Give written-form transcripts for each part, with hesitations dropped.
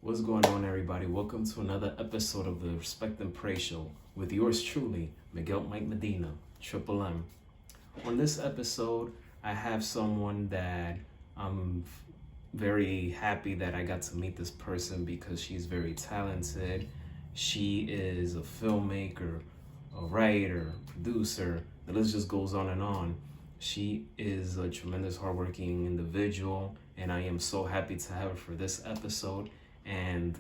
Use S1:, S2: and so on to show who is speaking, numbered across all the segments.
S1: What's going on, everybody? Welcome to another episode of the Respect and Pray Show with yours truly, Miguel Mike Medina, Triple M. On this episode, I have someone that I'm very happy that I got to meet this person because she's very talented. She is a filmmaker, a writer, producer. The list just goes on and on. She is a tremendous hardworking individual, and I am so happy to have her for this episode. And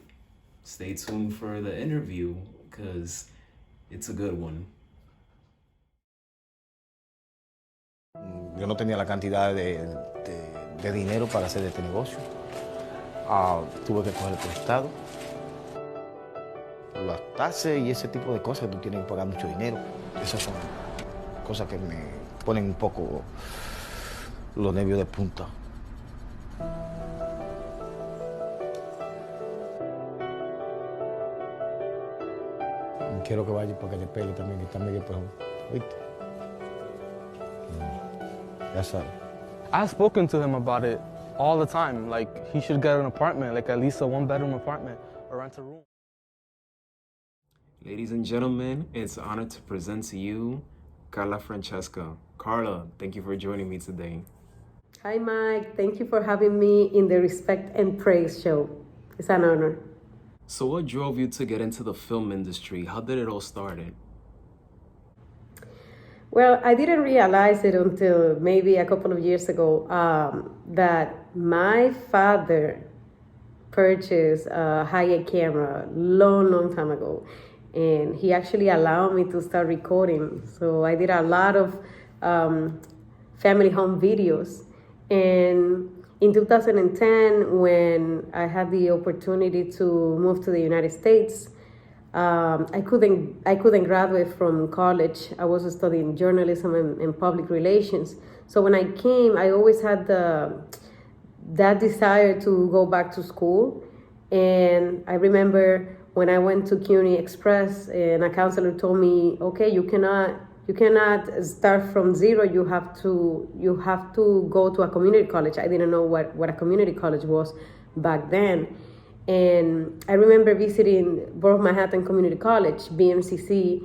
S1: stay tuned for the interview because it's a good one.
S2: Yo no tenía la cantidad de dinero para hacer este negocio. Tuve que coger prestado. Las tasas y ese tipo de cosas, tú tienes que pagar mucho dinero. Esas son cosas que me ponen un poco los nervios de punta. Quiero que vaya para que te pegue también, que está medio peor. ¿Viste? Ya sabes.
S3: I've spoken to him about it all the time. Like, he should get an apartment, like at least a one-bedroom apartment, or rent a room.
S1: Ladies and gentlemen, it's an honor to present to you Carla Franchesca. Carla, thank you for joining me today.
S4: Hi, Mike. Thank you for having me in the Respect and Praise show. It's an honor.
S1: So what drove you to get into the film industry? How did it all start?
S4: Well, I didn't realize it until maybe a couple of years ago that my father purchased a high-end camera long time ago. And he actually allowed me to start recording. So I did a lot of family home videos. And in 2010, when I had the opportunity to move to the United States, I couldn't graduate from college. I was studying journalism and public relations. So when I came, I always had that desire to go back to school. And I remember when I went to CUNY Express, and a counselor told me, "Okay, you cannot start from zero. You have to go to a community college." I didn't know what a community college was back then. And I remember visiting Borough of Manhattan Community College, BMCC,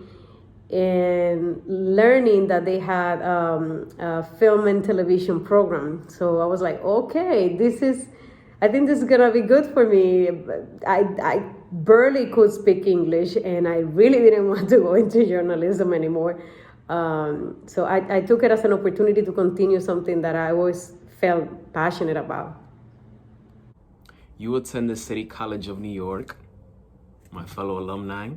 S4: and learning that they had a film and television program. So I was like, okay, I think this is gonna be good for me. I barely could speak English, and I really didn't want to go into journalism anymore. So I took it as an opportunity to continue something that I always felt passionate about.
S1: You attend the City College of New York, my fellow alumni.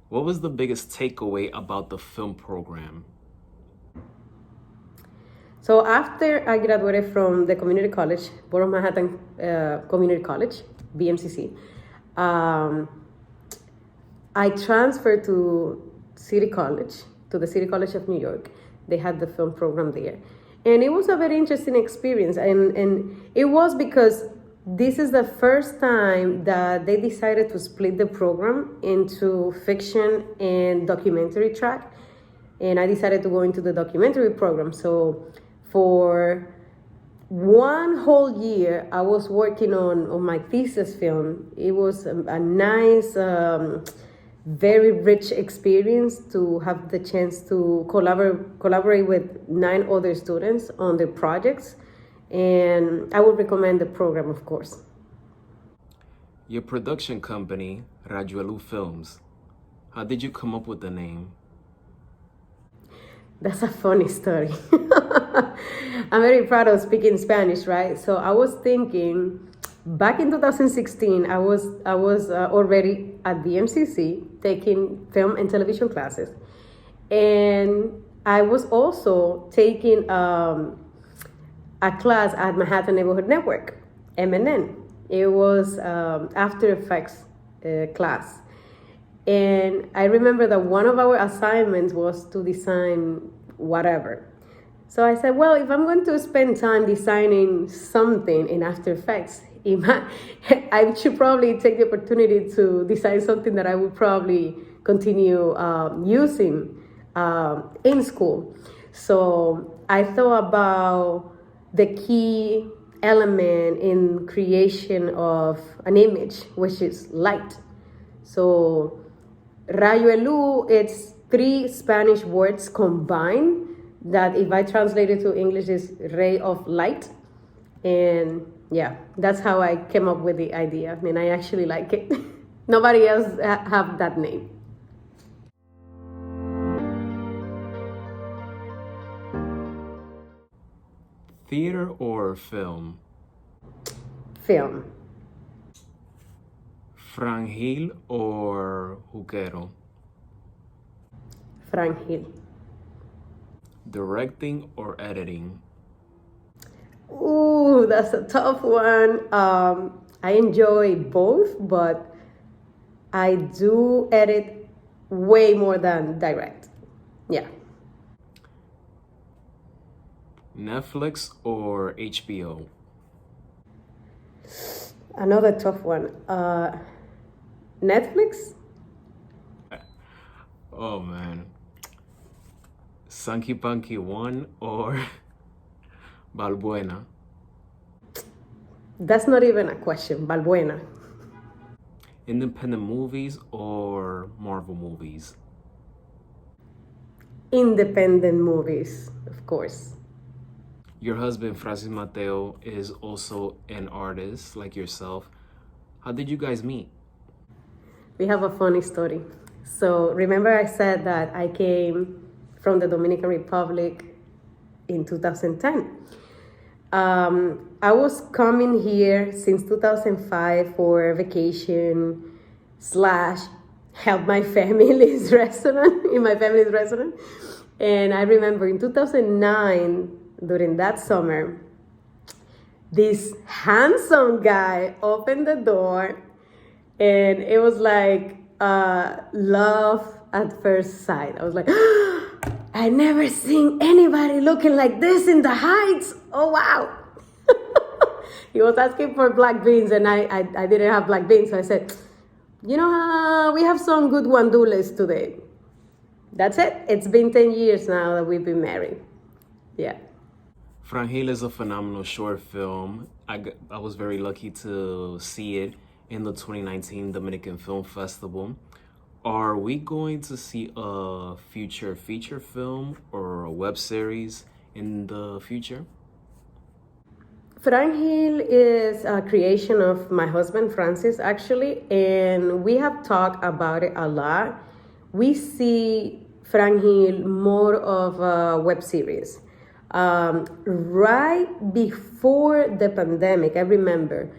S1: What was the biggest takeaway about the film program?
S4: So after I graduated from the community college, Borough of Manhattan Community College, BMCC, I transferred to City College, to the City College of New York. They had the film program there. And it was a very interesting experience. And it was because this is the first time that they decided to split the program into fiction and documentary track. And I decided to go into the documentary program. So for one whole year, I was working on my thesis film. It was a nice, very rich experience to have the chance to collaborate with 9 other students on the projects. And I would recommend the program, of course.
S1: Your production company, Rayoelu Films, how did you come up with the name?
S4: That's a funny story. I'm very proud of speaking Spanish, right? So I was thinking, back in 2016, I was already at the MCC taking film and television classes. And I was also taking a class at Manhattan Neighborhood Network, MNN. It was After Effects class. And I remember that one of our assignments was to design whatever. So I said, well, if I'm going to spend time designing something in After Effects, I should probably take the opportunity to design something that I would probably continue using in school. So I thought about the key element in creation of an image, which is light. So Rayoelu, it's 3 Spanish words combined that if I translate it to English is ray of light. And yeah, that's how I came up with the idea. And I actually like it. Nobody else have that name.
S1: Theater or film?
S4: Film.
S1: Frangil or Hookero?
S4: Frangil.
S1: Directing or editing?
S4: Ooh, that's a tough one. I enjoy both, but I do edit way more than direct. Yeah.
S1: Netflix or HBO?
S4: Another tough one. Netflix?
S1: Oh man. Sanky Punky 1 or Balbuena?
S4: That's not even a question. Balbuena.
S1: Independent movies or Marvel movies?
S4: Independent movies, of course.
S1: Your husband, Francis Mateo, is also an artist like yourself. How did you guys meet?
S4: We have a funny story. So remember I said that I came from the Dominican Republic in 2010. I was coming here since 2005 for vacation / help my family's restaurant, in my family's restaurant. And I remember in 2009, during that summer, this handsome guy opened the door and it was like love at first sight. I was like, I never seen anybody looking like this in the Heights. Oh, wow. He was asking for black beans and I didn't have black beans. So I said, you know, we have some good guandules today. That's it. It's been 10 years now that we've been married. Yeah.
S1: Frangil is a phenomenal short film. I was very lucky to see it in the 2019 Dominican Film Festival. Are we going to see a future feature film or a web series in the future?
S4: Frangil is a creation of my husband, Francis, actually, and we have talked about it a lot. We see Frangil more of a web series. Right before the pandemic, I remember,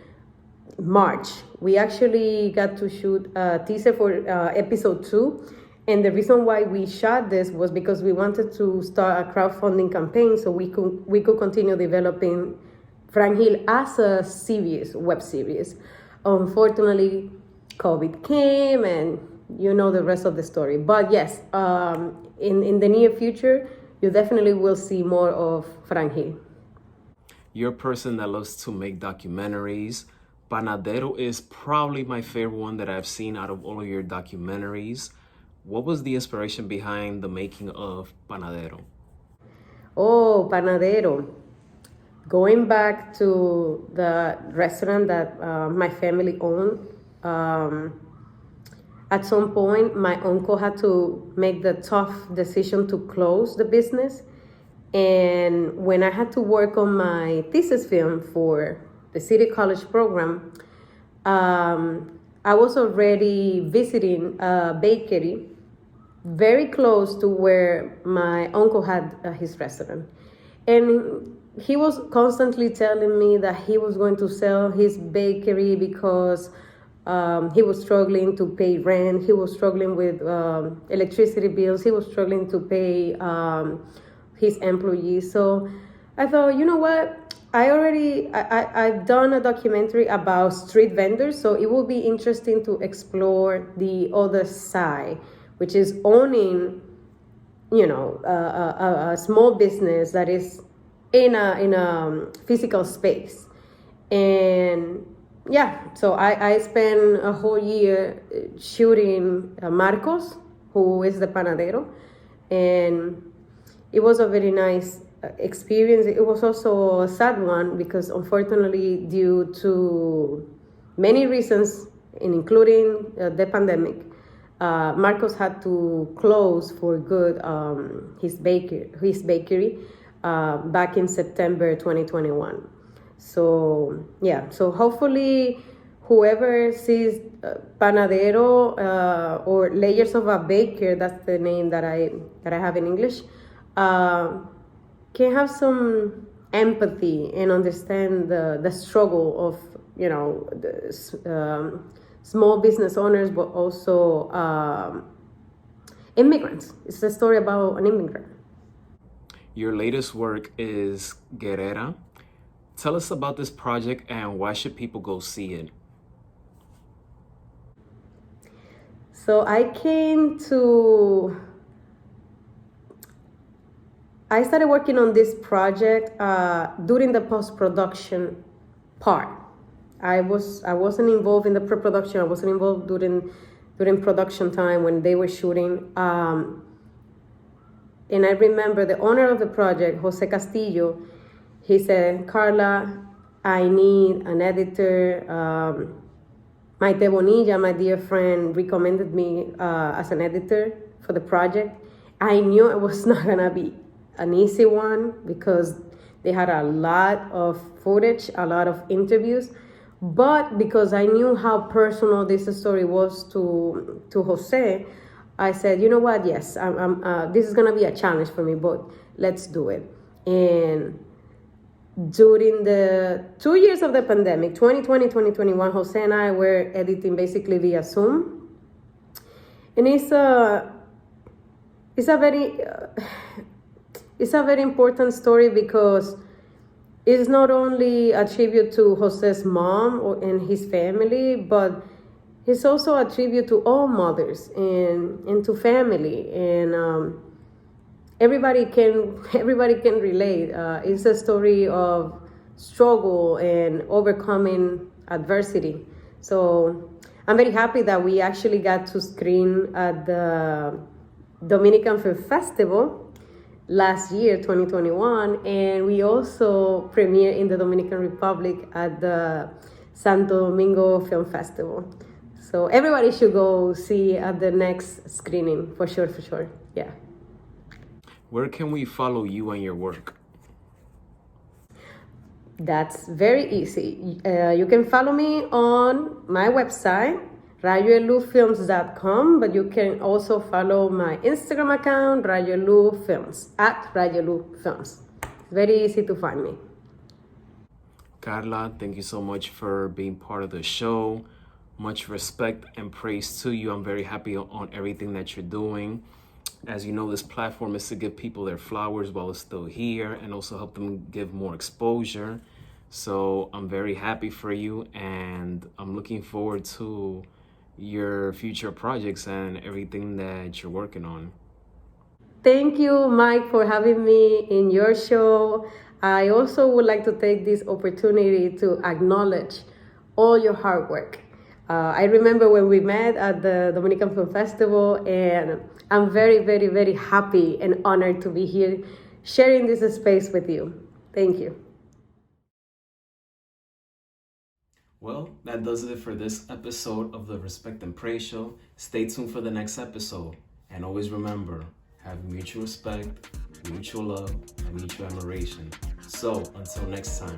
S4: March, we actually got to shoot a teaser for episode 2. And the reason why we shot this was because we wanted to start a crowdfunding campaign so we could continue developing Frangil as a series, web series. Unfortunately, COVID came and you know the rest of the story. But yes, in the near future, you definitely will see more of Frangil.
S1: You're a person that loves to make documentaries. Panadero is probably my favorite one that I've seen out of all of your documentaries. What was the inspiration behind the making of Panadero?
S4: Oh, Panadero. Going back to the restaurant that my family owned, at some point, my uncle had to make the tough decision to close the business. And when I had to work on my thesis film for the City College program, I was already visiting a bakery very close to where my uncle had his restaurant. And he was constantly telling me that he was going to sell his bakery because he was struggling to pay rent. He was struggling with electricity bills. He was struggling to pay his employees. So I thought, you know what? I've done a documentary about street vendors, so it will be interesting to explore the other side, which is owning a small business that is in a physical space. And yeah, so I spent a whole year shooting Marcos, who is the panadero, and it was a very nice experience. It was also a sad one because, unfortunately, due to many reasons, including the pandemic, Marcos had to close for good his bakery back in September 2021. So yeah, so hopefully whoever sees panadero or layers of a baker, that's the name that I have in English, can have some empathy and understand the struggle of the small business owners, but also immigrants. It's a story about an immigrant.
S1: Your latest work is Guerrera. Tell us about this project and why should people go see it?
S4: So I started working on this project during the post-production part. I wasn't involved in the pre-production. I wasn't involved during production time when they were shooting. And I remember the owner of the project, Jose Castillo, he said, "Carla, I need an editor." Maite Bonilla, my dear friend, recommended me as an editor for the project. I knew it was not gonna be an easy one because they had a lot of footage, a lot of interviews. But because I knew how personal this story was to Jose, I said, you know what? Yes, this is gonna be a challenge for me, but let's do it. And during the 2 years of the pandemic, 2020, 2021, Jose and I were editing basically via Zoom. And it's a very important story because it's not only a tribute to Jose's mom and his family, but it's also a tribute to all mothers and to family. And everybody can relate. It's a story of struggle and overcoming adversity. So I'm very happy that we actually got to screen at the Dominican Film Festival last year, 2021, and we also premiered in the Dominican Republic at the Santo Domingo Film Festival. So everybody should go see at the next screening, for sure, yeah.
S1: Where can we follow you and your work?
S4: That's very easy. You can follow me on my website, rayoelufilms.com, but you can also follow my Instagram account, Rayoelu Films, at Rayoelu Films. Very easy to find me.
S1: Carla, thank you so much for being part of the show. Much respect and praise to you. I'm very happy on everything that you're doing. As you know, this platform is to give people their flowers while it's still here and also help them give more exposure. So I'm very happy for you and I'm looking forward to your future projects and everything that you're working on.
S4: Thank you, Mike, for having me in your show. I also would like to take this opportunity to acknowledge all your hard work. I remember when we met at the Dominican Film Festival, and I'm very, very, very happy and honored to be here sharing this space with you. Thank you.
S1: Well, that does it for this episode of the Respect and Praise Show. Stay tuned for the next episode. And always remember, have mutual respect, mutual love, and mutual admiration. So, until next time.